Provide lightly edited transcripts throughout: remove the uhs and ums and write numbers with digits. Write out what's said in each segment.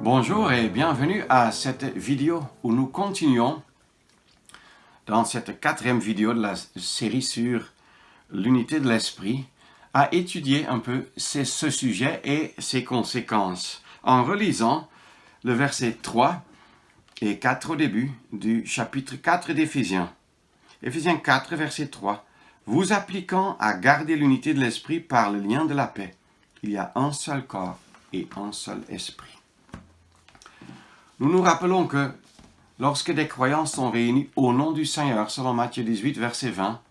Bonjour et bienvenue à cette vidéo où nous continuons dans cette quatrième vidéo de la série sur l'unité de l'esprit à étudier un peu ce sujet et ses conséquences en relisant le verset 3 et 4 au début du chapitre 4 d'Éphésiens. Éphésiens 4, verset 3. Vous appliquant à garder l'unité de l'esprit par le lien de la paix. Il y a un seul corps et un seul esprit. Nous nous rappelons que lorsque des croyants sont réunis au nom du Seigneur, selon Matthieu 18, verset 20,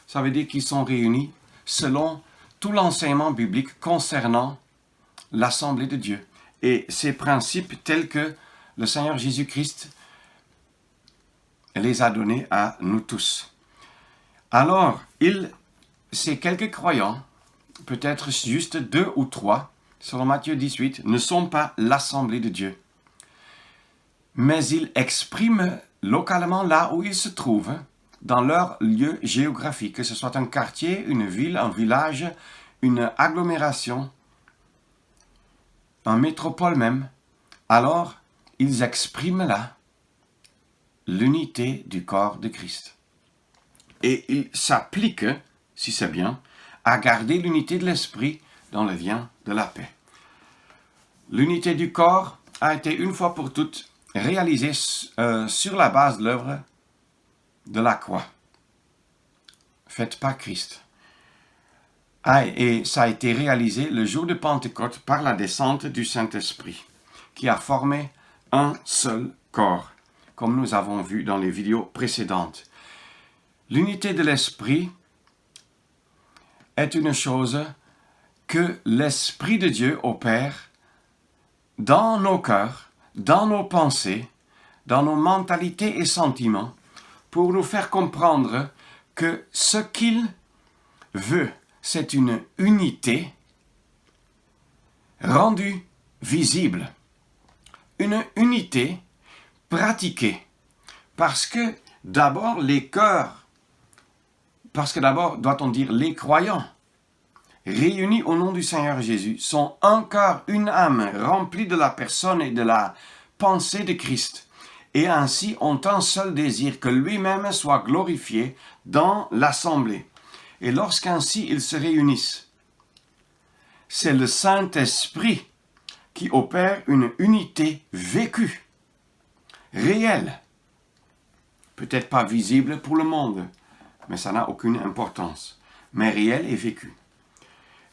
ça veut dire qu'ils sont réunis selon tout l'enseignement biblique concernant l'Assemblée de Dieu et ces principes tels que le Seigneur Jésus-Christ les a donnés à nous tous. Alors, ces quelques croyants, peut-être juste 2 ou 3, selon Matthieu 18, ne sont pas l'Assemblée de Dieu. Mais ils expriment localement là où ils se trouvent, dans leur lieu géographique, que ce soit un quartier, une ville, un village, une agglomération, une métropole même. Alors, ils expriment là l'unité du corps de Christ. Et ils s'appliquent, si c'est bien, à garder l'unité de l'esprit dans le lien de la paix. L'unité du corps a été une fois pour toutes réalisée sur la base de l'œuvre de la croix, faite par Christ. Et ça a été réalisé le jour de Pentecôte par la descente du Saint-Esprit, qui a formé un seul corps, comme nous avons vu dans les vidéos précédentes. L'unité de l'esprit est une chose que l'Esprit de Dieu opère dans nos cœurs, dans nos pensées, dans nos mentalités et sentiments, pour nous faire comprendre que ce qu'il veut, c'est une unité rendue visible, une unité pratiquée, parce que d'abord, doit-on dire, les croyants, réunis au nom du Seigneur Jésus, sont un cœur, une âme, remplis de la personne et de la pensée de Christ, et ainsi ont un seul désir, que lui-même soit glorifié dans l'assemblée. Et lorsqu'ainsi ils se réunissent, c'est le Saint-Esprit qui opère une unité vécue, réelle, peut-être pas visible pour le monde, mais ça n'a aucune importance, mais réelle et vécue.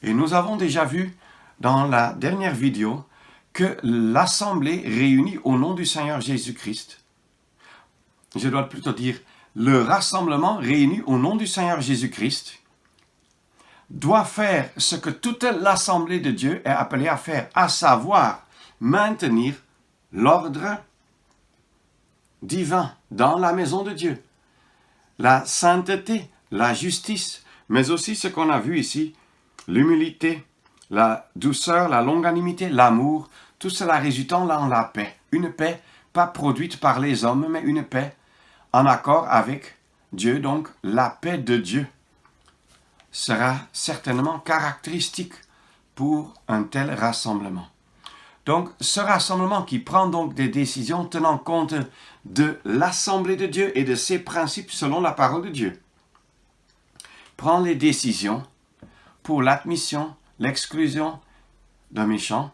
Et nous avons déjà vu dans la dernière vidéo que l'assemblée réunie au nom du Seigneur Jésus-Christ, je dois plutôt dire le rassemblement réuni au nom du Seigneur Jésus-Christ, doit faire ce que toute l'assemblée de Dieu est appelée à faire, à savoir maintenir l'ordre divin dans la maison de Dieu, la sainteté, la justice, mais aussi ce qu'on a vu ici, l'humilité, la douceur, la longanimité, l'amour, tout cela résultant dans la paix. Une paix pas produite par les hommes, mais une paix en accord avec Dieu. Donc, la paix de Dieu sera certainement caractéristique pour un tel rassemblement. Donc, ce rassemblement qui prend donc des décisions tenant compte de l'assemblée de Dieu et de ses principes selon la parole de Dieu, prend les décisions pour l'admission, l'exclusion d'un méchant,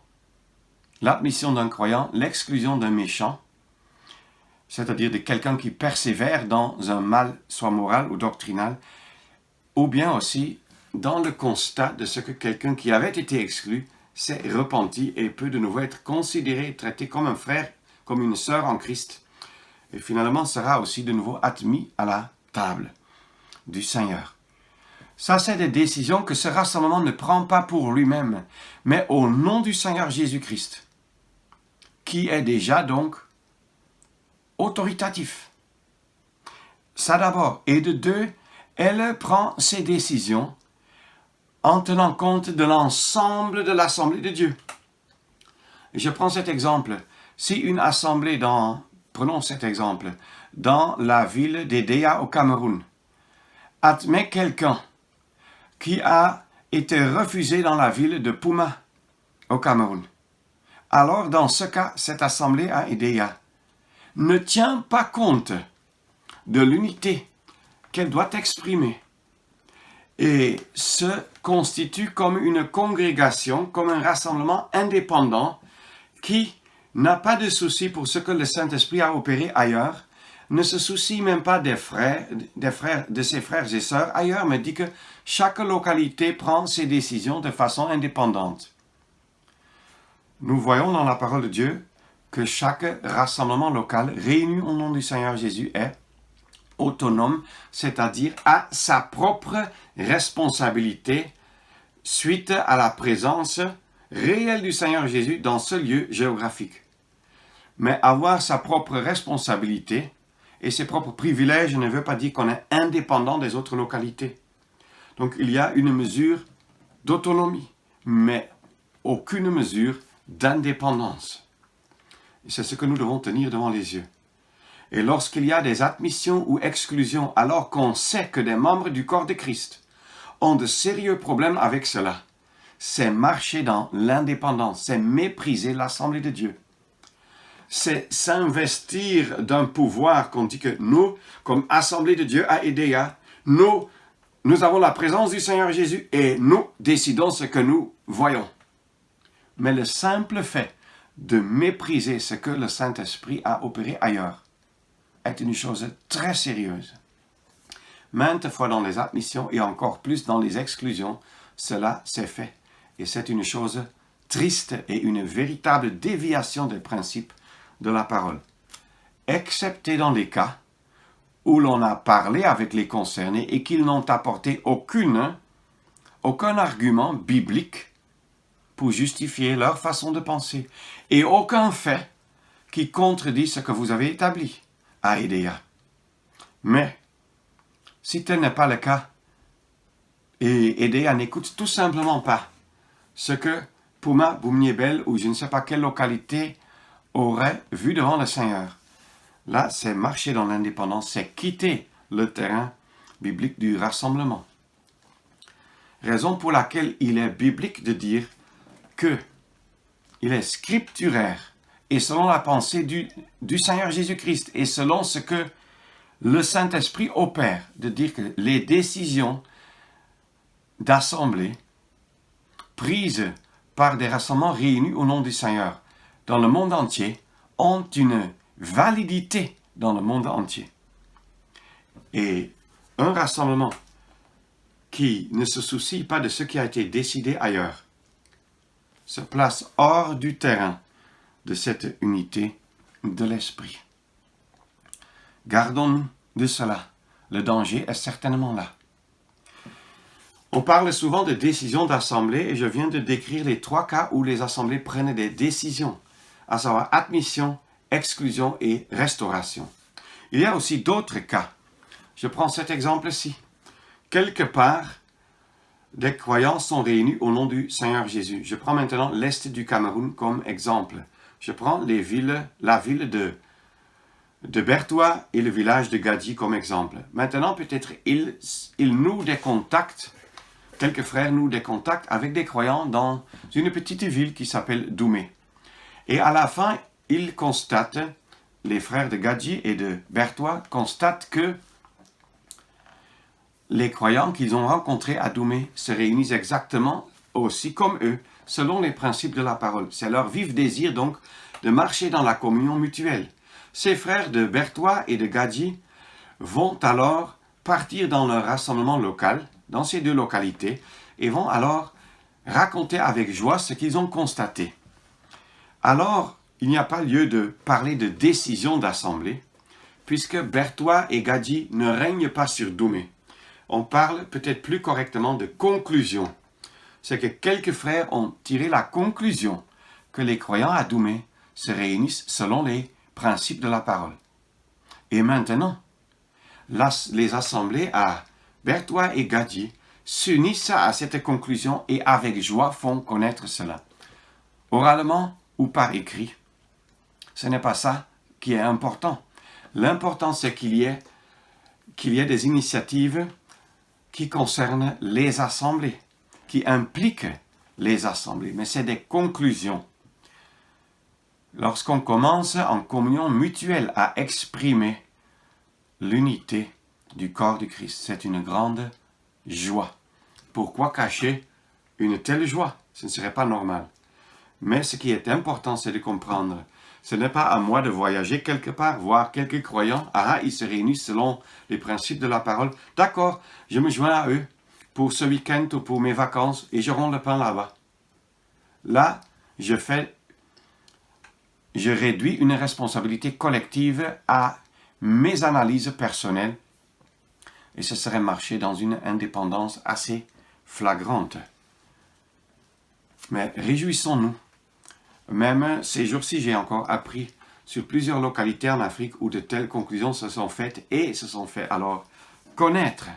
l'admission d'un croyant, l'exclusion d'un méchant, c'est-à-dire de quelqu'un qui persévère dans un mal, soit moral ou doctrinal, ou bien aussi dans le constat de ce que quelqu'un qui avait été exclu s'est repenti et peut de nouveau être considéré, traité comme un frère, comme une sœur en Christ, et finalement sera aussi de nouveau admis à la table du Seigneur. Ça, c'est des décisions que ce rassemblement ne prend pas pour lui-même, mais au nom du Seigneur Jésus-Christ, qui est déjà donc autoritatif. Ça d'abord. Et de deux, elle prend ses décisions en tenant compte de l'ensemble de l'assemblée de Dieu. Je prends cet exemple. Si une assemblée prenons cet exemple, dans la ville d'Edea au Cameroun, admet quelqu'un qui a été refusé dans la ville de Puma au Cameroun, alors dans ce cas, cette assemblée à Édéa ne tient pas compte de l'unité qu'elle doit exprimer et se constitue comme une congrégation, comme un rassemblement indépendant qui n'a pas de souci pour ce que le Saint-Esprit a opéré ailleurs, ne se soucie même pas de ses frères et sœurs ailleurs, mais dit que chaque localité prend ses décisions de façon indépendante. Nous voyons dans la parole de Dieu que chaque rassemblement local réuni au nom du Seigneur Jésus est autonome, c'est-à-dire à sa propre responsabilité suite à la présence réelle du Seigneur Jésus dans ce lieu géographique. Mais avoir sa propre responsabilité et ses propres privilèges ne veut pas dire qu'on est indépendant des autres localités. Donc il y a une mesure d'autonomie, mais aucune mesure d'indépendance. Et c'est ce que nous devons tenir devant les yeux. Et lorsqu'il y a des admissions ou exclusions, alors qu'on sait que des membres du corps de Christ ont de sérieux problèmes avec cela, c'est marcher dans l'indépendance, c'est mépriser l'Assemblée de Dieu. C'est s'investir d'un pouvoir qu'on dit que nous, comme Assemblée de Dieu à Édéa, nous avons la présence du Seigneur Jésus et nous décidons ce que nous voyons. Mais le simple fait de mépriser ce que le Saint-Esprit a opéré ailleurs est une chose très sérieuse. Maintes fois dans les admissions et encore plus dans les exclusions, cela s'est fait. Et c'est une chose triste et une véritable déviation des principes de la parole. Excepté dans les cas où l'on a parlé avec les concernés et qu'ils n'ont apporté aucun argument biblique pour justifier leur façon de penser et aucun fait qui contredit ce que vous avez établi à Édéa. Mais, si tel n'est pas le cas, et Édéa n'écoute tout simplement pas ce que Puma, Boumniébel ou je ne sais pas quelle localité aurait vu devant le Seigneur, là, c'est marcher dans l'indépendance, c'est quitter le terrain biblique du rassemblement. Raison pour laquelle il est biblique de dire que il est scripturaire et selon la pensée du Seigneur Jésus-Christ et selon ce que le Saint-Esprit opère, de dire que les décisions d'assemblée prises par des rassemblements réunis au nom du Seigneur dans le monde entier ont une validité dans le monde entier. Et un rassemblement qui ne se soucie pas de ce qui a été décidé ailleurs se place hors du terrain de cette unité de l'esprit. Gardons-nous de cela. Le danger est certainement là. On parle souvent de décisions d'assemblée et je viens de décrire les 3 cas où les assemblées prennent des décisions, à savoir admission, exclusion et restauration. Il y a aussi d'autres cas. Je prends cet exemple-ci. Quelque part, des croyants sont réunis au nom du Seigneur Jésus. Je prends maintenant l'Est du Cameroun comme exemple. Je prends la ville de Bertoua et le village de Gadi comme exemple. Maintenant, peut-être, ils nouent des contacts, quelques frères nouent des contacts avec des croyants dans une petite ville qui s'appelle Doumé. Et à la fin, ils constatent, les frères de Gadi et de Bertoua constatent que les croyants qu'ils ont rencontrés à Doumé se réunissent exactement aussi comme eux, selon les principes de la parole. C'est leur vif désir donc de marcher dans la communion mutuelle. Ces frères de Bertoua et de Gadi vont alors partir dans leur rassemblement local, dans ces 2 localités, et vont alors raconter avec joie ce qu'ils ont constaté. Alors, il n'y a pas lieu de parler de décision d'assemblée, puisque Bertoua et Gadi ne règnent pas sur Doumé. On parle peut-être plus correctement de conclusion. C'est que quelques frères ont tiré la conclusion que les croyants à Doumé se réunissent selon les principes de la parole. Et maintenant, les assemblées à Bertoua et Gadi s'unissent à cette conclusion et avec joie font connaître cela. Oralement ou par écrit, ce n'est pas ça qui est important. L'important, c'est qu'il y ait des initiatives qui concernent les assemblées, qui impliquent les assemblées, mais c'est des conclusions. lorsqu'on commence en communion mutuelle à exprimer l'unité du corps du Christ. C'est une grande joie. Pourquoi cacher une telle joie? Ce ne serait pas normal. Mais ce qui est important, c'est de comprendre. Ce n'est pas à moi de voyager quelque part, voir quelques croyants. Ah, ils se réunissent selon les principes de la parole. D'accord, je me joins à eux pour ce week-end ou pour mes vacances et je romps le pain là-bas. Là, je réduis une responsabilité collective à mes analyses personnelles et ce serait marcher dans une indépendance assez flagrante. Mais réjouissons-nous. Même ces jours-ci, j'ai encore appris sur plusieurs localités en Afrique où de telles conclusions se sont faites et se sont fait alors connaître.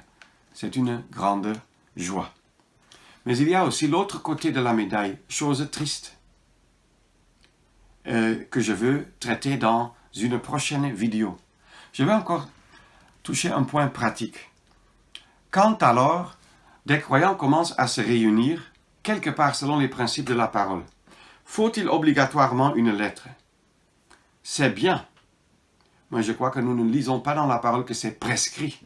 C'est une grande joie. Mais il y a aussi l'autre côté de la médaille, chose triste, que je veux traiter dans une prochaine vidéo. Je vais encore toucher un point pratique. Quand alors des croyants commencent à se réunir, quelque part selon les principes de la parole, faut-il obligatoirement une lettre? C'est bien. Mais je crois que nous ne lisons pas dans la parole que c'est prescrit.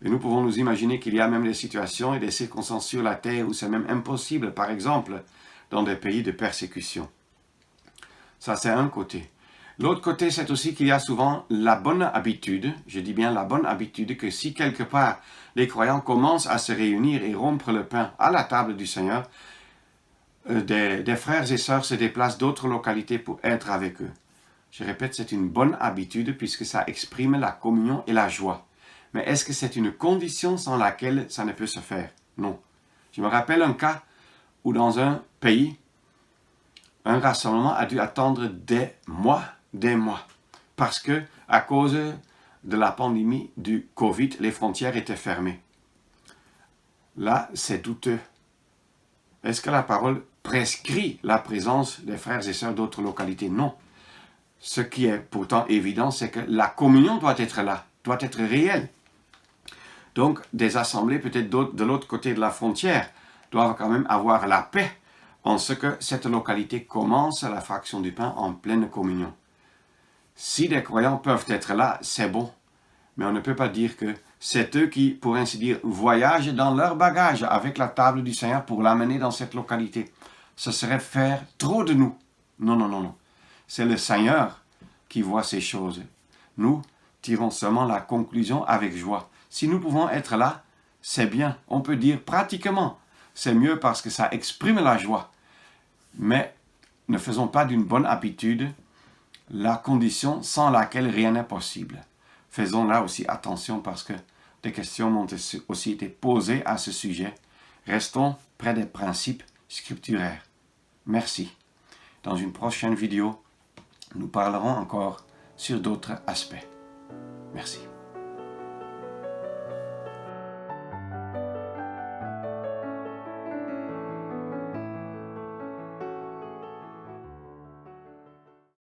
Et nous pouvons nous imaginer qu'il y a même des situations et des circonstances sur la terre où c'est même impossible, par exemple, dans des pays de persécution. Ça, c'est un côté. L'autre côté, c'est aussi qu'il y a souvent la bonne habitude, je dis bien la bonne habitude, que si quelque part les croyants commencent à se réunir et rompre le pain à la table du Seigneur, des frères et sœurs se déplacent d'autres localités pour être avec eux. Je répète, c'est une bonne habitude puisque ça exprime la communion et la joie. Mais est-ce que c'est une condition sans laquelle ça ne peut se faire? Non. Je me rappelle un cas où dans un pays, un rassemblement a dû attendre des mois, parce que à cause de la pandémie du Covid, les frontières étaient fermées. Là, c'est douteux. Est-ce que la parole prescrit la présence des frères et sœurs d'autres localités? Non. Ce qui est pourtant évident, c'est que la communion doit être là, doit être réelle. Donc, des assemblées peut-être de l'autre côté de la frontière doivent quand même avoir la paix en ce que cette localité commence la fraction du pain en pleine communion. Si des croyants peuvent être là, c'est bon. Mais on ne peut pas dire que c'est eux qui, pour ainsi dire, voyagent dans leur bagage avec la table du Seigneur pour l'amener dans cette localité. Ce serait faire trop de nous. Non, non, non, non. C'est le Seigneur qui voit ces choses. Nous tirons seulement la conclusion avec joie. Si nous pouvons être là, c'est bien. On peut dire pratiquement, c'est mieux parce que ça exprime la joie. Mais ne faisons pas d'une bonne habitude la condition sans laquelle rien n'est possible. Faisons là aussi attention parce que des questions m'ont aussi été posées à ce sujet. Restons près des principes scripturaires. Merci. Dans une prochaine vidéo, nous parlerons encore sur d'autres aspects. Merci.